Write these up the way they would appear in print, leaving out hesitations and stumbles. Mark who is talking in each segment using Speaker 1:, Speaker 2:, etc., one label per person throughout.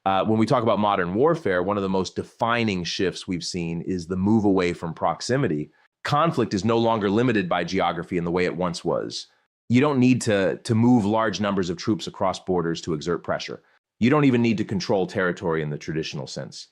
Speaker 1: When we talk about modern warfare, one of the most defining shifts we've seen is the move away from proximity. Conflict is no longer limited by geography in the way it once was. You don't need to move large numbers of troops across borders to exert pressure. You don't even need to control territory in the traditional sense.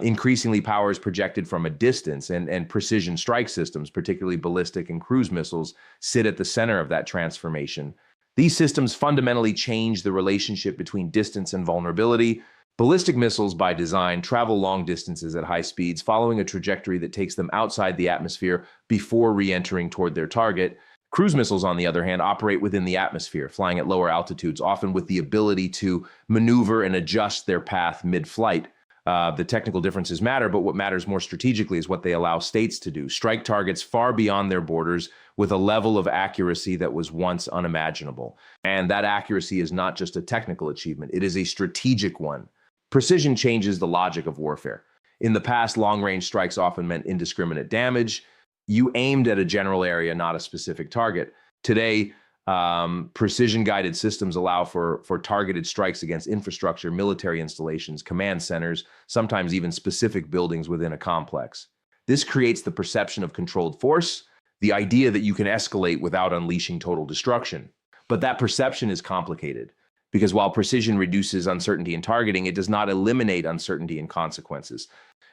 Speaker 1: Increasingly, power is projected from a distance, and precision strike systems, particularly ballistic and cruise missiles, sit at the center of that transformation. These systems fundamentally change the relationship between distance and vulnerability. Ballistic missiles, by design, travel long distances at high speeds, following a trajectory that takes them outside the atmosphere before re-entering toward their target. Cruise missiles, on the other hand, operate within the atmosphere, flying at lower altitudes, often with the ability to maneuver and adjust their path mid-flight. The technical differences matter, but what matters more strategically is what they allow states to do. Strike targets far beyond their borders with a level of accuracy that was once unimaginable. And that accuracy is not just a technical achievement, it is a strategic one. Precision changes the logic of warfare. In the past, long-range strikes often meant indiscriminate damage. You aimed at a general area, not a specific target. Today, precision-guided systems allow for targeted strikes against infrastructure, military installations, command centers, sometimes even specific buildings within a complex. This creates the perception of controlled force, the idea that you can escalate without unleashing total destruction. But that perception is complicated, because while precision reduces uncertainty in targeting, it does not eliminate uncertainty in consequences.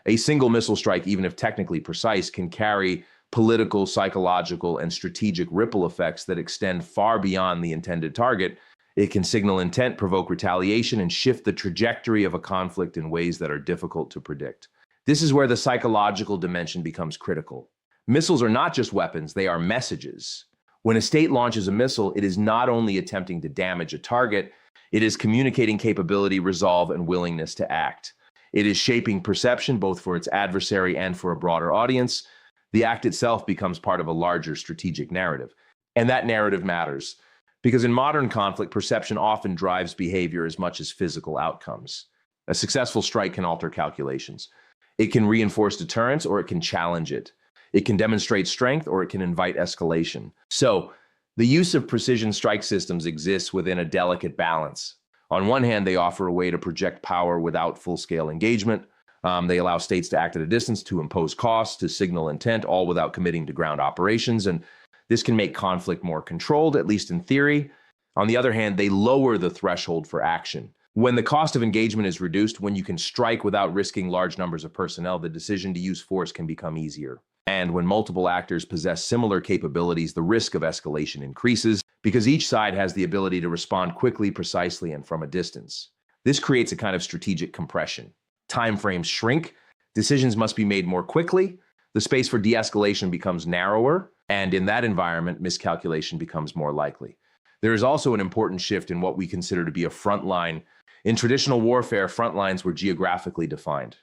Speaker 1: A single missile strike, even if technically precise, can carry political, psychological, and strategic ripple effects that extend far beyond the intended target. It can signal intent, provoke retaliation, and shift the trajectory of a conflict in ways that are difficult to predict. This is where the psychological dimension becomes critical. Missiles are not just weapons, they are messages. When a state launches a missile, it is not only attempting to damage a target, it is communicating capability, resolve, and willingness to act. It is shaping perception both for its adversary and for a broader audience. The act itself becomes part of a larger strategic narrative. And that narrative matters, because in modern conflict, perception often drives behavior as much as physical outcomes. A successful strike can alter calculations. It can reinforce deterrence, or it can challenge it. It can demonstrate strength, or it can invite escalation. So, the use of precision strike systems exists within a delicate balance. On one hand, they offer a way to project power without full-scale engagement. They allow states to act at a distance, to impose costs, to signal intent, all without committing to ground operations. And this can make conflict more controlled, at least in theory. On the other hand, they lower the threshold for action. When the cost of engagement is reduced, when you can strike without risking large numbers of personnel, the decision to use force can become easier. And when multiple actors possess similar capabilities, the risk of escalation increases because each side has the ability to respond quickly, precisely, and from a distance. This creates a kind of strategic compression. Timeframes shrink, decisions must be made more quickly, the space for de-escalation becomes narrower, and in that environment, miscalculation becomes more likely. There is also an important shift in what we consider to be a front line. In traditional warfare, front lines were geographically defined.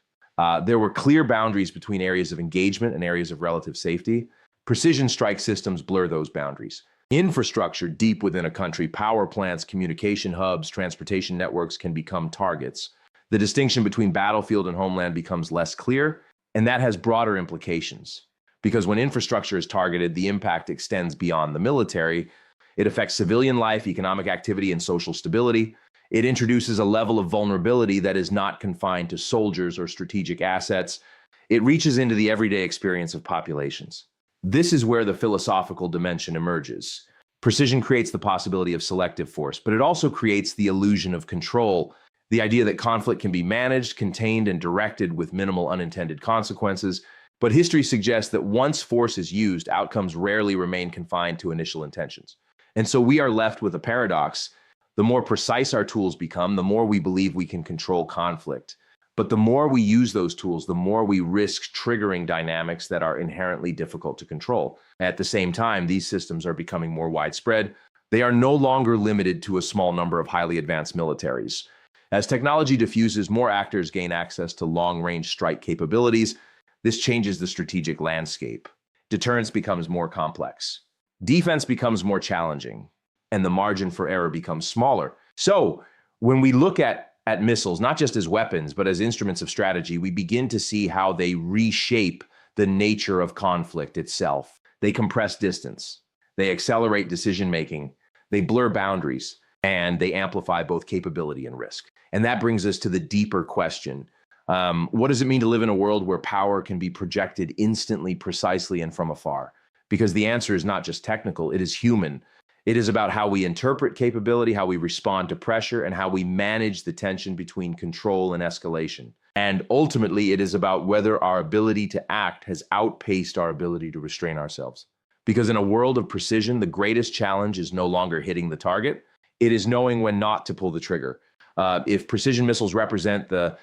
Speaker 1: There were clear boundaries between areas of engagement and areas of relative safety. Precision strike systems blur those boundaries. Infrastructure deep within a country, power plants, communication hubs, transportation networks can become targets. The distinction between battlefield and homeland becomes less clear, and that has broader implications. Because when infrastructure is targeted, the impact extends beyond the military. It affects civilian life, economic activity, and social stability. It introduces a level of vulnerability that is not confined to soldiers or strategic assets. It reaches into the everyday experience of populations. This is where the philosophical dimension emerges. Precision creates the possibility of selective force, but it also creates the illusion of control, the idea that conflict can be managed, contained, and directed with minimal unintended consequences. But history suggests that once force is used, outcomes rarely remain confined to initial intentions. And so we are left with a paradox. The more precise our tools become, the more we believe we can control conflict. But the more we use those tools, the more we risk triggering dynamics that are inherently difficult to control. At the same time, these systems are becoming more widespread. They are no longer limited to a small number of highly advanced militaries. As technology diffuses, more actors gain access to long-range strike capabilities. This changes the strategic landscape. Deterrence becomes more complex. Defense becomes more challenging, and the margin for error becomes smaller. So when we look at missiles, not just as weapons, but as instruments of strategy, we begin to see how they reshape the nature of conflict itself. They compress distance, they accelerate decision-making, they blur boundaries, and they amplify both capability and risk. And that brings us to the deeper question. What does it mean to live in a world where power can be projected instantly, precisely, and from afar? Because the answer is not just technical, it is human. It is about how we interpret capability, how we respond to pressure, and how we manage the tension between control and escalation. And ultimately, it is about whether our ability to act has outpaced our ability to restrain ourselves. Because in a world of precision, the greatest challenge is no longer hitting the target. It is knowing when not to pull the trigger. If precision missiles represent the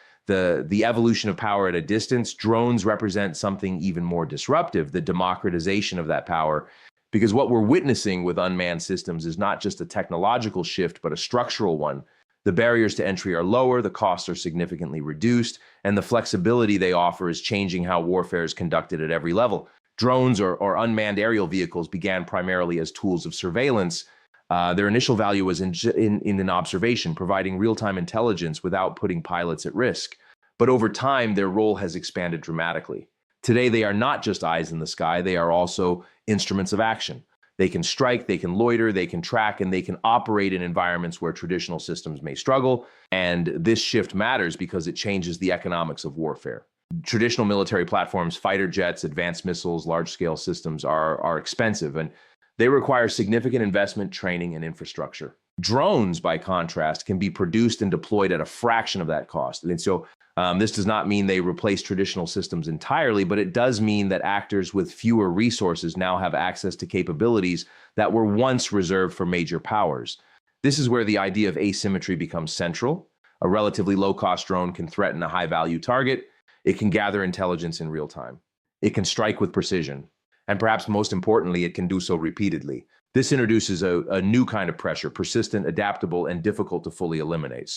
Speaker 1: evolution of power at a distance, drones represent something even more disruptive, the democratization of that power. Because what we're witnessing with unmanned systems is not just a technological shift, but a structural one. The barriers to entry are lower, the costs are significantly reduced, and the flexibility they offer is changing how warfare is conducted at every level. Drones or unmanned aerial vehicles began primarily as tools of surveillance. Their initial value was in an observation, providing real-time intelligence without putting pilots at risk. But over time, their role has expanded dramatically. Today, they are not just eyes in the sky, they are also instruments of action. They can strike, they can loiter, they can track, and they can operate in environments where traditional systems may struggle. And this shift matters because it changes the economics of warfare. Traditional military platforms, fighter jets, advanced missiles, large-scale systems are expensive, and they require significant investment, training, and infrastructure. Drones, by contrast, can be produced and deployed at a fraction of that cost. And so this does not mean they replace traditional systems entirely, but it does mean that actors with fewer resources now have access to capabilities that were once reserved for major powers. This is where the idea of asymmetry becomes central. A relatively low-cost drone can threaten a high-value target. It can gather intelligence in real time. It can strike with precision. And perhaps most importantly, it can do so repeatedly. This introduces a new kind of pressure, persistent, adaptable, and difficult to fully eliminate.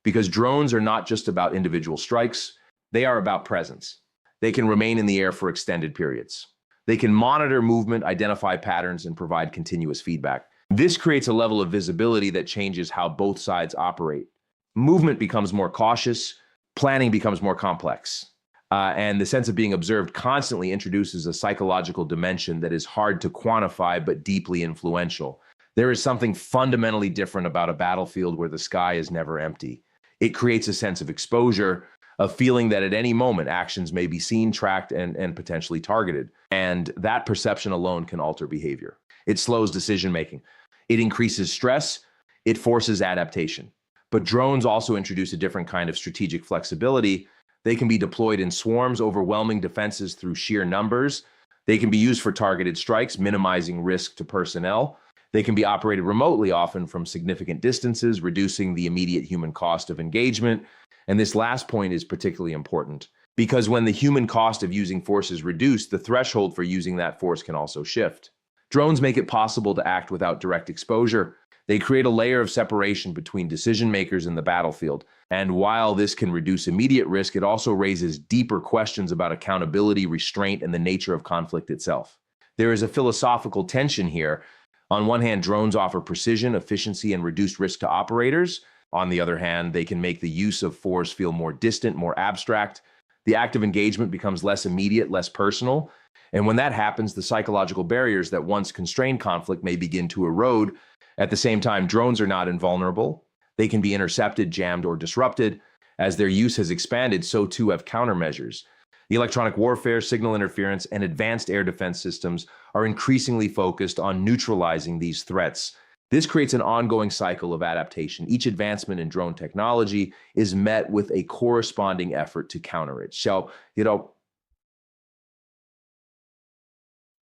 Speaker 1: Because drones are not just about individual strikes, they are about presence. They can remain in the air for extended periods. They can monitor movement, identify patterns, and provide continuous feedback. This creates a level of visibility that changes how both sides operate. Movement becomes more cautious, planning becomes more complex. And the sense of being observed constantly introduces a psychological dimension that is hard to quantify but deeply influential. There is something fundamentally different about a battlefield where the sky is never empty. It creates a sense of exposure, a feeling that at any moment actions may be seen, tracked, and potentially targeted. And that perception alone can alter behavior. It slows decision-making. It increases stress. It forces adaptation. But drones also introduce a different kind of strategic flexibility. They can be deployed in swarms, overwhelming defenses through sheer numbers. They can be used for targeted strikes, minimizing risk to personnel. They can be operated remotely, often from significant distances, reducing the immediate human cost of engagement. And this last point is particularly important because when the human cost of using force is reduced, the threshold for using that force can also shift. Drones make it possible to act without direct exposure. They create a layer of separation between decision makers and the battlefield. And while this can reduce immediate risk, it also raises deeper questions about accountability, restraint, and the nature of conflict itself. There is a philosophical tension here. On one hand, drones offer precision, efficiency, and reduced risk to operators. On the other hand, they can make the use of force feel more distant, more abstract. The act of engagement becomes less immediate, less personal. And when that happens, the psychological barriers that once constrained conflict may begin to erode. At the same time, drones are not invulnerable. They can be intercepted, jammed, or disrupted. As their use has expanded, so too have countermeasures. The electronic warfare, signal interference, and advanced air defense systems are increasingly focused on neutralizing these threats. This creates an ongoing cycle of adaptation. Each advancement in drone technology is met with a corresponding effort to counter it.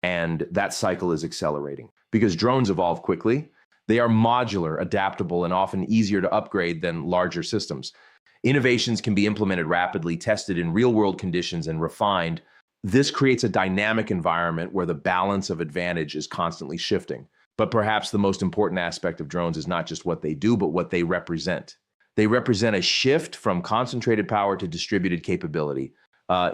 Speaker 1: And that cycle is accelerating because drones evolve quickly. They are modular, adaptable, and often easier to upgrade than larger systems. Innovations can be implemented rapidly, tested in real-world conditions, and refined. This creates a dynamic environment where the balance of advantage is constantly shifting. But perhaps the most important aspect of drones is not just what they do, but what they represent. They represent a shift from concentrated power to distributed capability.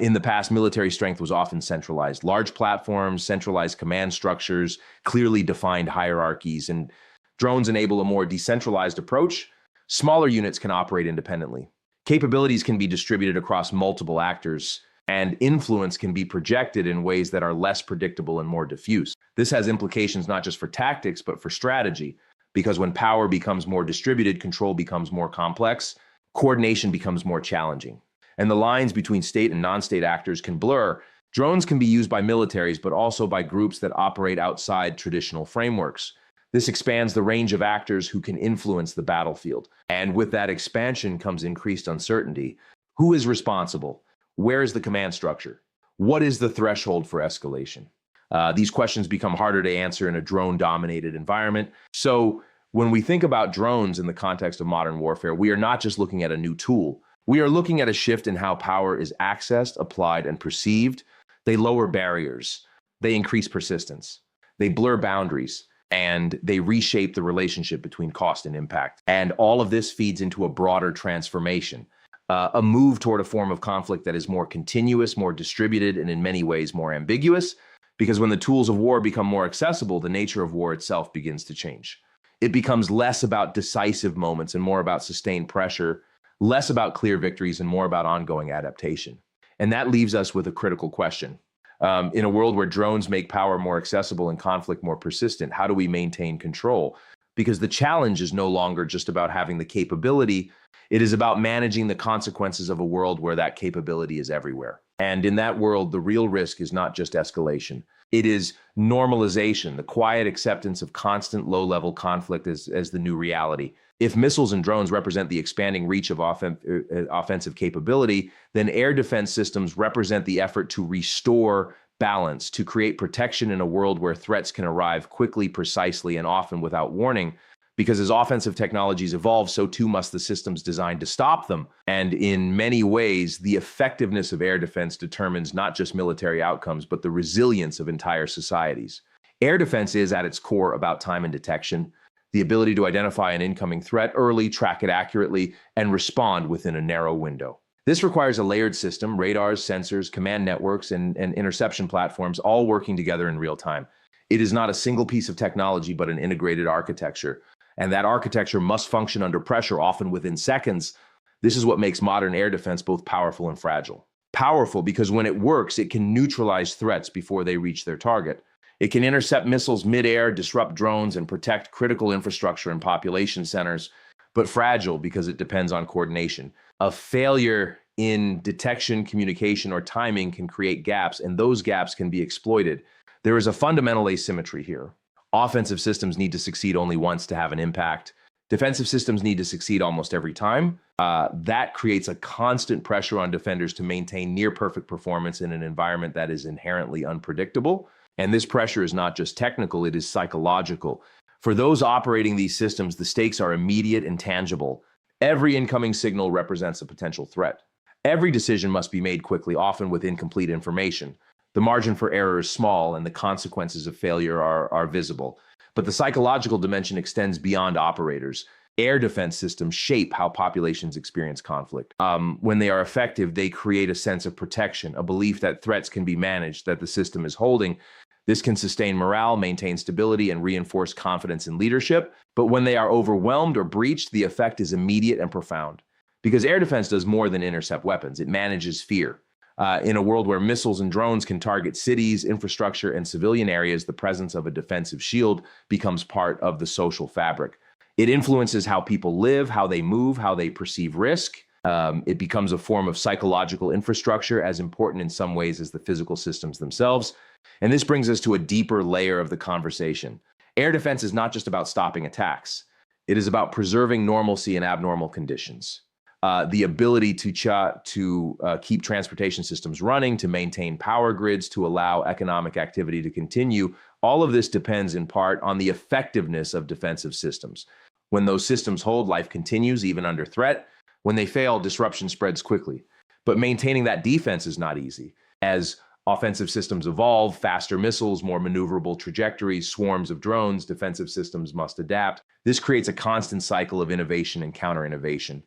Speaker 1: In the past, military strength was often centralized. Large platforms, centralized command structures, clearly defined hierarchies, and drones enable a more decentralized approach. Smaller units can operate independently. Capabilities can be distributed across multiple actors, and influence can be projected in ways that are less predictable and more diffuse. This has implications not just for tactics, but for strategy. because when power becomes more distributed, control becomes more complex, coordination becomes more challenging. And the lines between state and non-state actors can blur. Drones can be used by militaries, but also by groups that operate outside traditional frameworks. This expands the range of actors who can influence the battlefield. And with that expansion comes increased uncertainty. Who is responsible? Where is the command structure? What is the threshold for escalation? These questions become harder to answer in a drone-dominated environment. So when we think about drones in the context of modern warfare, we are not just looking at a new tool. We are looking at a shift in how power is accessed, applied, and perceived. They lower barriers. They increase persistence. They blur boundaries. And they reshape the relationship between cost and impact. And all of this feeds into a broader transformation, a move toward a form of conflict that is more continuous, more distributed, and in many ways more ambiguous. Because when the tools of war become more accessible, the nature of war itself begins to change. It becomes less about decisive moments and more about sustained pressure, less about clear victories and more about ongoing adaptation. And that leaves us with a critical question. In a world where drones make power more accessible and conflict more persistent, how do we maintain control? Because the challenge is no longer just about having the capability, it is about managing the consequences of a world where that capability is everywhere. And in that world, the real risk is not just escalation. It is normalization, the quiet acceptance of constant low-level conflict as the new reality. If missiles and drones represent the expanding reach of offensive capability, then air defense systems represent the effort to restore balance, to create protection in a world where threats can arrive quickly, precisely, and often without warning. Because as offensive technologies evolve, so too must the systems designed to stop them. And in many ways, the effectiveness of air defense determines not just military outcomes, but the resilience of entire societies. Air defense is, at its core, about time and detection, the ability to identify an incoming threat early, track it accurately, and respond within a narrow window. This requires a layered system, radars, sensors, command networks, and interception platforms all working together in real time. It is not a single piece of technology, but an integrated architecture. And that architecture must function under pressure, often within seconds. This is what makes modern air defense both powerful and fragile. Powerful because when it works, it can neutralize threats before they reach their target. It can intercept missiles mid-air, disrupt drones, and protect critical infrastructure and population centers, but fragile because it depends on coordination. A failure in detection, communication, or timing can create gaps, and those gaps can be exploited. There is a fundamental asymmetry here. Offensive systems need to succeed only once to have an impact. Defensive systems need to succeed almost every time. That creates a constant pressure on defenders to maintain near-perfect performance in an environment that is inherently unpredictable. And this pressure is not just technical, it is psychological. For those operating these systems, the stakes are immediate and tangible. Every incoming signal represents a potential threat. Every decision must be made quickly, often with incomplete information. The margin for error is small and the consequences of failure are visible. But the psychological dimension extends beyond operators. Air defense systems shape how populations experience conflict. When they are effective, they create a sense of protection, a belief that threats can be managed, that the system is holding. This can sustain morale, maintain stability, and reinforce confidence in leadership. But when they are overwhelmed or breached, the effect is immediate and profound. Because air defense does more than intercept weapons, it manages fear. In a world where missiles and drones can target cities, infrastructure, and civilian areas, the presence of a defensive shield becomes part of the social fabric. It influences how people live, how they move, how they perceive risk. It becomes a form of psychological infrastructure as important in some ways as the physical systems themselves. And this brings us to a deeper layer of the conversation. Air defense is not just about stopping attacks. It is about preserving normalcy in abnormal conditions. The ability to keep transportation systems running, to maintain power grids, to allow economic activity to continue. All of this depends in part on the effectiveness of defensive systems. When those systems hold, life continues even under threat. When they fail, disruption spreads quickly. But maintaining that defense is not easy. As offensive systems evolve, faster missiles, more maneuverable trajectories, swarms of drones, defensive systems must adapt. This creates a constant cycle of innovation and counter-innovation.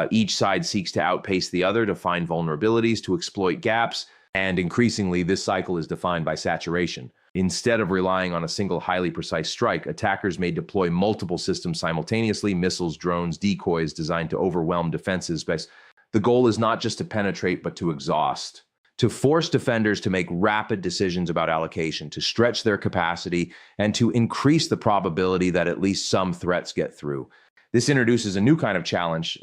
Speaker 1: Each side seeks to outpace the other, to find vulnerabilities, to exploit gaps, and increasingly this cycle is defined by saturation. Instead of relying on a single highly precise strike, attackers may deploy multiple systems simultaneously, missiles, drones, decoys designed to overwhelm defenses. The goal is not just to penetrate, but to exhaust. to force defenders to make rapid decisions about allocation, to stretch their capacity, and to increase the probability that at least some threats get through. This introduces a new kind of challenge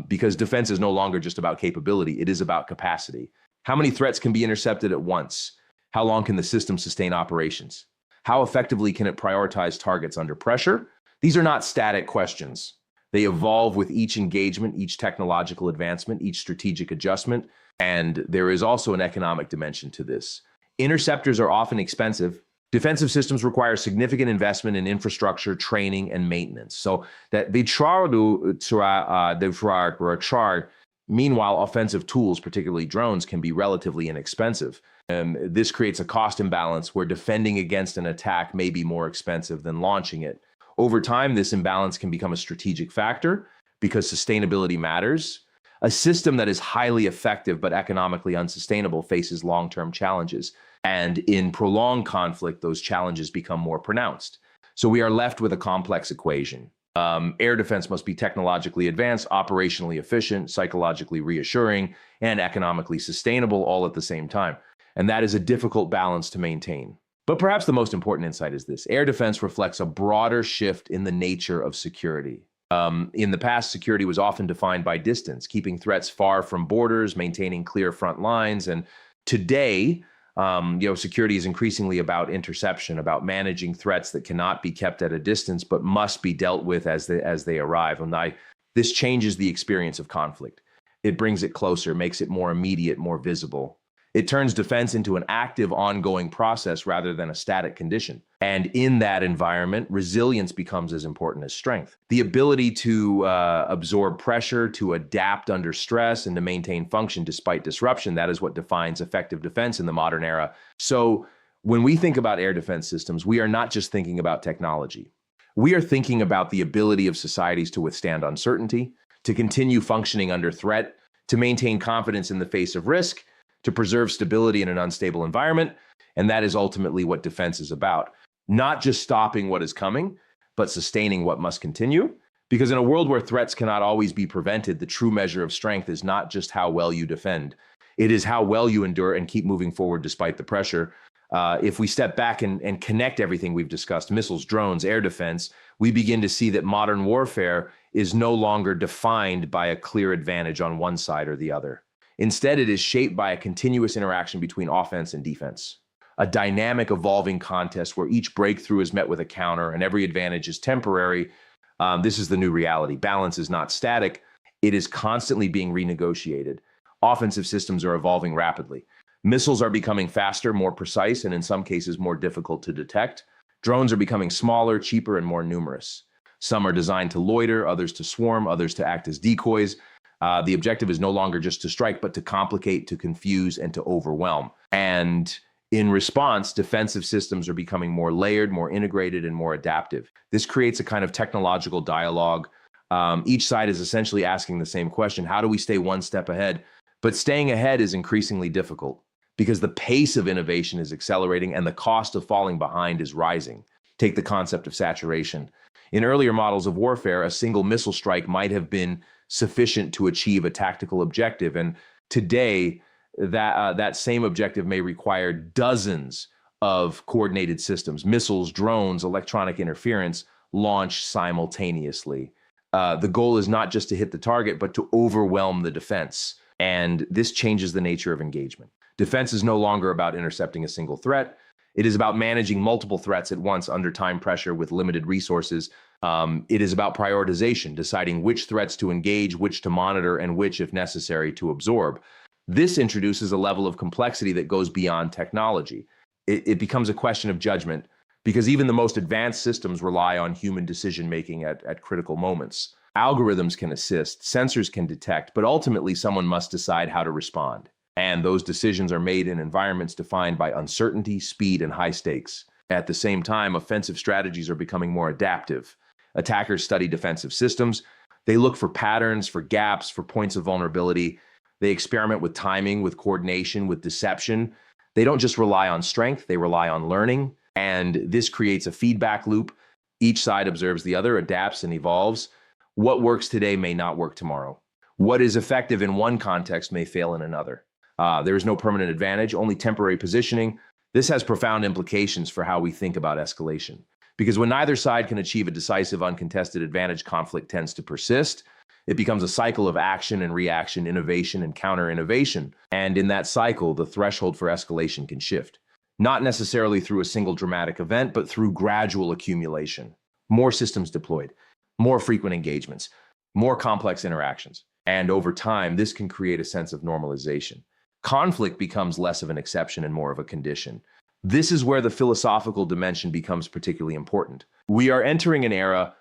Speaker 1: because defense is no longer just about capability, it is about capacity. How many threats can be intercepted at once? How long can the system sustain operations? How effectively can it prioritize targets under pressure? These are not static questions. They evolve with each engagement, each technological advancement, each strategic adjustment, and there is also an economic dimension to this. Interceptors are often expensive. Defensive systems require significant investment in infrastructure, training, and maintenance. So that meanwhile, offensive tools, particularly drones, can be relatively inexpensive. This creates a cost imbalance where defending against an attack may be more expensive than launching it. Over time, this imbalance can become a strategic factor because sustainability matters. A system that is highly effective but economically unsustainable faces long-term challenges. And in prolonged conflict, those challenges become more pronounced. So we are left with a complex equation. Air defense must be technologically advanced, operationally efficient, psychologically reassuring, and economically sustainable all at the same time. And that is a difficult balance to maintain. But perhaps the most important insight is this. Air defense reflects a broader shift in the nature of security. In the past, security was often defined by distance, keeping threats far from borders, maintaining clear front lines. And today, security is increasingly about interception, about managing threats that cannot be kept at a distance, but must be dealt with as they arrive. And this changes the experience of conflict. It brings it closer, makes it more immediate, more visible. It turns defense into an active, ongoing process rather than a static condition. And in that environment, resilience becomes as important as strength. The ability to absorb pressure, to adapt under stress, and to maintain function despite disruption, that is what defines effective defense in the modern era. So when we think about air defense systems, we are not just thinking about technology. We are thinking about the ability of societies to withstand uncertainty, to continue functioning under threat, to maintain confidence in the face of risk, to preserve stability in an unstable environment. And that is ultimately what defense is about. Not just stopping what is coming, but sustaining what must continue. Because in a world where threats cannot always be prevented, the true measure of strength is not just how well you defend. It is how well you endure and keep moving forward despite the pressure. If we step back and connect everything we've discussed, missiles, drones, air defense, we begin to see that modern warfare is no longer defined by a clear advantage on one side or the other. Instead, it is shaped by a continuous interaction between offense and defense, a dynamic, evolving contest where each breakthrough is met with a counter and every advantage is temporary. This is the new reality. Balance is not static. It is constantly being renegotiated. Offensive systems are evolving rapidly. Missiles are becoming faster, more precise, and in some cases more difficult to detect. Drones are becoming smaller, cheaper, and more numerous. Some are designed to loiter, others to swarm, others to act as decoys. The objective is no longer just to strike, but to complicate, to confuse, and to overwhelm. And in response, defensive systems are becoming more layered, more integrated, and more adaptive. This creates a kind of technological dialogue. Each side is essentially asking the same question: how do we stay one step ahead? But staying ahead is increasingly difficult because the pace of innovation is accelerating and the cost of falling behind is rising. Take the concept of saturation. In earlier models of warfare, a single missile strike might have been sufficient to achieve a tactical objective. And today, that same objective may require dozens of coordinated systems, missiles, drones, electronic interference, launched simultaneously. The goal is not just to hit the target, but to overwhelm the defense. And this changes the nature of engagement. Defense is no longer about intercepting a single threat. It is about managing multiple threats at once under time pressure with limited resources. It is about prioritization, deciding which threats to engage, which to monitor, and which, if necessary, to absorb. This introduces a level of complexity that goes beyond technology. It becomes a question of judgment because even the most advanced systems rely on human decision-making at critical moments. Algorithms can assist, sensors can detect, but ultimately someone must decide how to respond. And those decisions are made in environments defined by uncertainty, speed, and high stakes. At the same time, offensive strategies are becoming more adaptive. Attackers study defensive systems. They look for patterns, for gaps, for points of vulnerability. They experiment with timing, with coordination, with deception. They don't just rely on strength, they rely on learning. And this creates a feedback loop. Each side observes the other, adapts, and evolves. What works today may not work tomorrow. What is effective in one context may fail in another. There is no permanent advantage, only temporary positioning. This has profound implications for how we think about escalation. Because when neither side can achieve a decisive, uncontested advantage, conflict tends to persist. It becomes a cycle of action and reaction, innovation and counter-innovation. And in that cycle, the threshold for escalation can shift. Not necessarily through a single dramatic event, but through gradual accumulation. More systems deployed, more frequent engagements, more complex interactions. And over time, this can create a sense of normalization. Conflict becomes less of an exception and more of a condition. This is where the philosophical dimension becomes particularly important. We are entering an era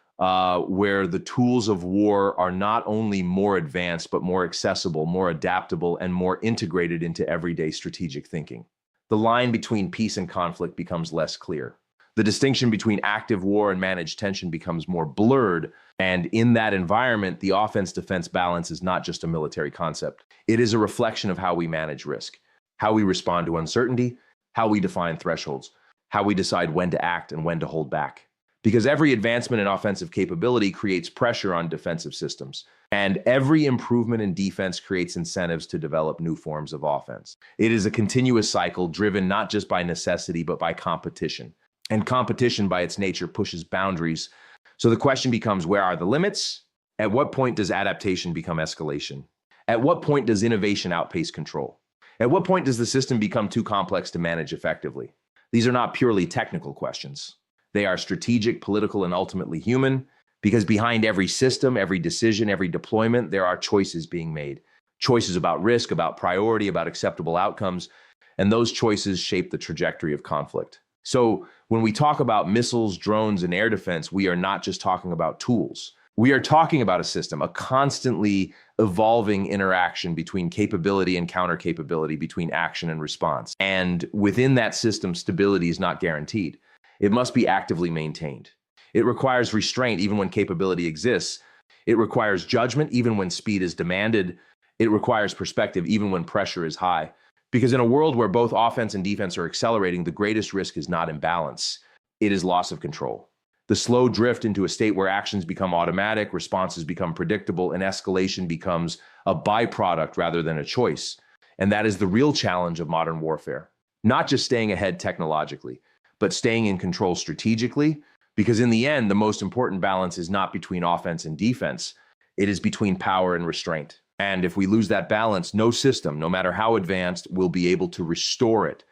Speaker 1: where the tools of war are not only more advanced, but more accessible, more adaptable, and more integrated into everyday strategic thinking. The line between peace and conflict becomes less clear. The distinction between active war and managed tension becomes more blurred, and in that environment, the offense-defense balance is not just a military concept. It is a reflection of how we manage risk, how we respond to uncertainty, how we define thresholds, how we decide when to act and when to hold back. Because every advancement in offensive capability creates pressure on defensive systems, and every improvement in defense creates incentives to develop new forms of offense. It is a continuous cycle driven not just by necessity, but by competition. And competition, by its nature, pushes boundaries. So the question becomes, where are the limits? At what point does adaptation become escalation? At what point does innovation outpace control? At what point does the system become too complex to manage effectively? These are not purely technical questions. They are strategic, political, and ultimately human, because behind every system, every decision, every deployment, there are choices being made. Choices about risk, about priority, about acceptable outcomes, and those choices shape the trajectory of conflict. So when we talk about missiles, drones, and air defense, we are not just talking about tools. We are talking about a system, a constantly evolving interaction between capability and counter capability, between action and response. And within that system, stability is not guaranteed. It must be actively maintained. It requires restraint even when capability exists. It requires judgment even when speed is demanded. It requires perspective even when pressure is high. Because in a world where both offense and defense are accelerating, the greatest risk is not imbalance. It is loss of control. The slow drift into a state where actions become automatic, responses become predictable, and escalation becomes a byproduct rather than a choice. And that is the real challenge of modern warfare. Not just staying ahead technologically, but staying in control strategically, because in the end, the most important balance is not between offense and defense. It is between power and restraint. And if we lose that balance, no system, no matter how advanced, will be able to restore it